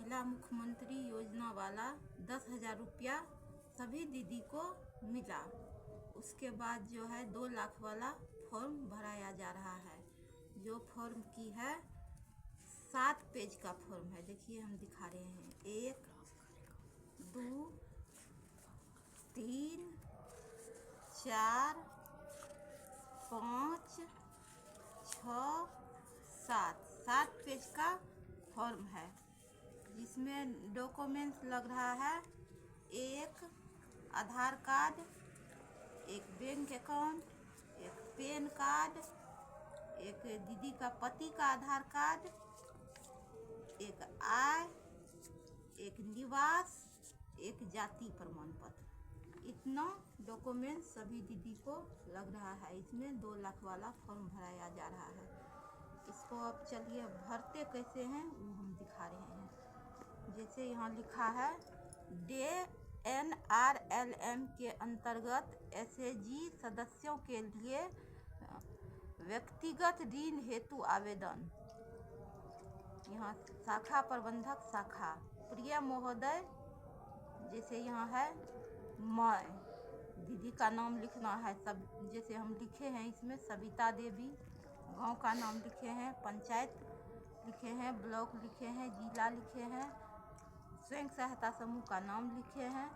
महिला मुख्यमंत्री योजना वाला 10,000 रुपया सभी दीदी को मिला। उसके बाद जो है 2 लाख वाला फॉर्म भराया जा रहा है। जो फॉर्म की है 7 पेज का फॉर्म है। देखिए हम दिखा रहे हैं 1 2 3 4 5 6 7 पेज का फॉर्म है, जिसमें डॉक्यूमेंट्स लग रहा है 1 Aadhaar card, 1 bank account, 1 PAN card, 1 दीदी का पति का आधार कार्ड, 1 आय, 1 निवास, 1 जाति प्रमाण पत्र। इतना डॉक्यूमेंट सभी दीदी को लग रहा है। इसमें 2 लाख वाला फॉर्म भराया जा रहा है। इसको अब चलिए भरते कैसे हैं वो हम दिखा रहे हैं। जैसे यहाँ लिखा है DNRLM के अंतर्गत SAG सदस्यों के लिए व्यक्तिगत ऋण हेतु आवेदन। यहाँ शाखा प्रबंधक शाखा प्रिय महोदय, जैसे यहाँ है मैं दीदी का नाम लिखना है। सब जैसे हम लिखे हैं इसमें सविता देवी, गांव का नाम लिखे हैं, पंचायत लिखे हैं, ब्लॉक लिखे हैं, जिला लिखे हैं, स्वयं सहायता समूह का नाम लिखे हैं।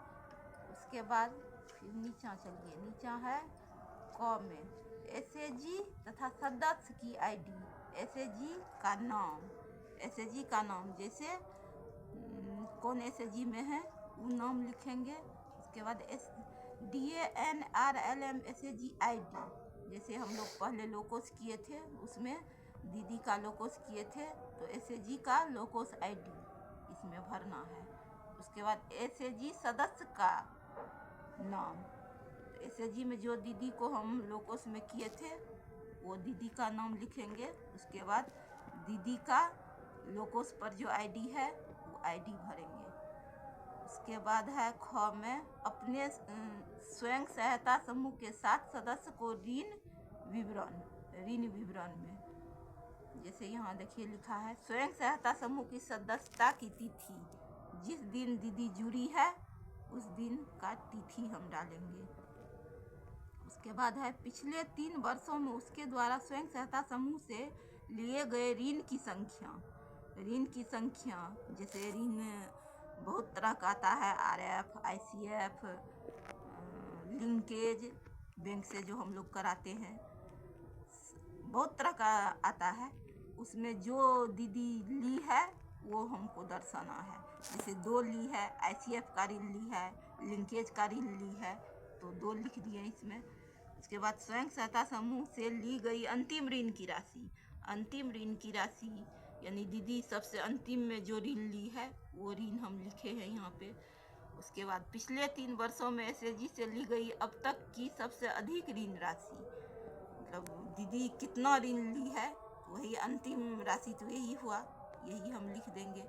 उसके बाद फिर नीचा चलिए, नीचा है क में SAG तथा सदस्य की ID, SAG का नाम जैसे कौन SAG में है वो नाम लिखेंगे। उसके बाद DNRLM SAG ID, जैसे हम लोग पहले लोकोस किए थे उसमें दीदी का लोकोस किए थे तो SAG का लोकोस ID इसमें भरना है। उसके बाद SAG सदस्य का नाम, तो SAG में जो दीदी को हम लोकोस में किए थे वो दीदी का नाम लिखेंगे। उसके बाद दीदी का लोकोस पर जो ID है वो ID भरेंगे। उसके बाद है ख में अपने स्वयं सहायता समूह के साथ सदस्य को ऋण विवरण में, जैसे यहाँ देखिए लिखा है स्वयं सहायता समूह की सदस्यता की तिथि, जिस दिन दीदी जुड़ी है उस दिन का तिथि हम डालेंगे। उसके बाद है पिछले 3 वर्षों में उसके द्वारा स्वयं सहायता समूह से लिए गए ऋण की संख्या, जैसे ऋण बहुत तरह का आता है, RF, ICF, लिंकेज बैंक से जो हम लोग कराते हैं, बहुत तरह का आता है। उसमें जो दीदी ली है वो हमको दर्शाना है। जैसे 2 ली है, ICF का ऋण ली है, लिंकेज का ऋण ली है तो 2 लिख दिए इसमें। उसके बाद स्वयं सहायता समूह से ली गई अंतिम ऋण की राशि यानी दीदी सबसे अंतिम में जो ऋण ली है वो ऋण हम लिखे हैं यहाँ पे। उसके बाद पिछले 3 वर्षों में SAG से ली गई अब तक की सबसे अधिक ऋण राशि, मतलब दीदी कितना ऋण ली है वही अंतिम राशि तो यही हुआ, यही हम लिख देंगे।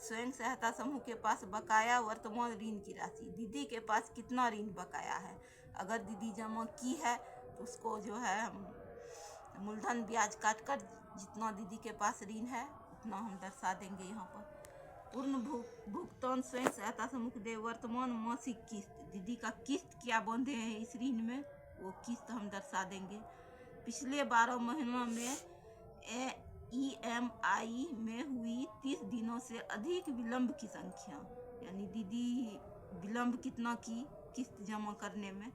स्वयं सहायता समूह के पास बकाया वर्तमान ऋण की राशि, दीदी के पास कितना ऋण बकाया है। अगर दीदी जमा की है तो उसको जो है हम मूलधन ब्याज काट कर जितना दीदी के पास ऋण है उतना हम दर्शा देंगे यहाँ पर। पूर्ण भुगतान स्वयं सहायता समूह दे वर्तमान मासिक किस्त, दीदी का किस्त क्या बंधे हैं इस ऋण में वो किस्त हम दर्शा देंगे। पिछले 12 महीनों में EMI में हुई 30 दिनों से अधिक विलंब की संख्या, यानी दीदी विलंब कितना की किस्त जमा करने में,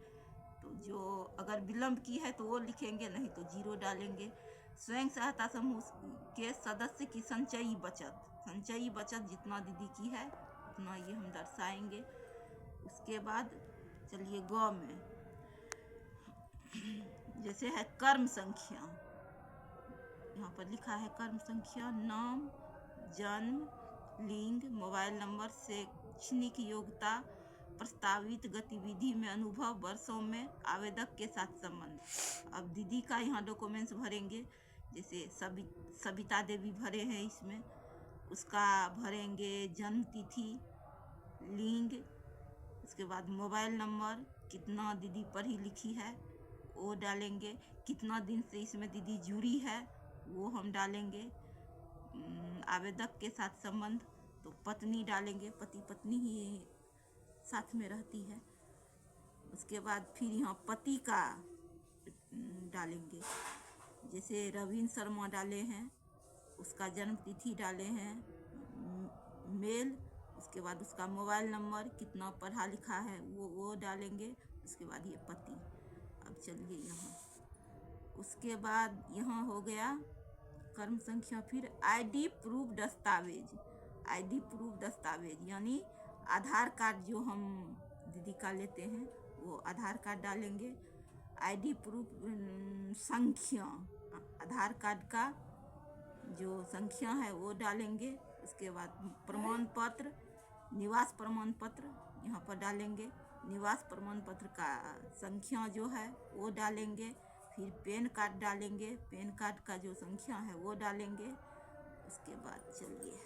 तो जो अगर विलंब की है तो वो लिखेंगे, नहीं तो 0 डालेंगे। स्वयं सहायता समूह के सदस्य की संचयी बचत जितना दीदी की है उतना ये हम दर्शाएंगे। उसके बाद चलिए ग में जैसे है कर्म संख्या, यहाँ पर लिखा है कर्म संख्या, नाम, जन्म, लिंग, मोबाइल नंबर, शैक्षणिक योग्यता, प्रस्तावित गतिविधि में अनुभव, वर्षों में, आवेदक के साथ संबंध। अब दीदी का यहाँ डॉक्यूमेंट्स भरेंगे, जैसे सविता देवी भरे हैं इसमें, उसका भरेंगे जन्म तिथि, लिंग, उसके बाद मोबाइल नंबर, कितना दीदी पढ़ी लिखी है वो डालेंगे, कितना दिन से इसमें दीदी जुड़ी है वो हम डालेंगे, आवेदक के साथ संबंध, तो पत्नी डालेंगे, पति पत्नी ही साथ में रहती है। उसके बाद फिर यहाँ पति का डालेंगे। जैसे रविंद्र शर्मा डाले हैं, उसका जन्म तिथि डाले हैं, मेल, उसके बाद उसका मोबाइल नंबर, कितना पढ़ा लिखा है वो डालेंगे। उसके बाद ये पति। अब चलिए यहाँ, उसके बाद यहाँ हो गया कर्म संख्या। फिर आईडी प्रूफ दस्तावेज। आईडी प्रूफ दस्तावेज यानी आधार कार्ड जो हम दीदी का लेते हैं वो आधार कार्ड डालेंगे। आईडी प्रूफ संख्या, आधार कार्ड का जो संख्या है वो डालेंगे। उसके बाद प्रमाण पत्र, निवास प्रमाण पत्र यहाँ पर डालेंगे। निवास प्रमाण पत्र का संख्या जो है वो डालेंगे। फिर पैन कार्ड डालेंगे, पैन कार्ड का जो संख्या है वो डालेंगे। उसके बाद चलिए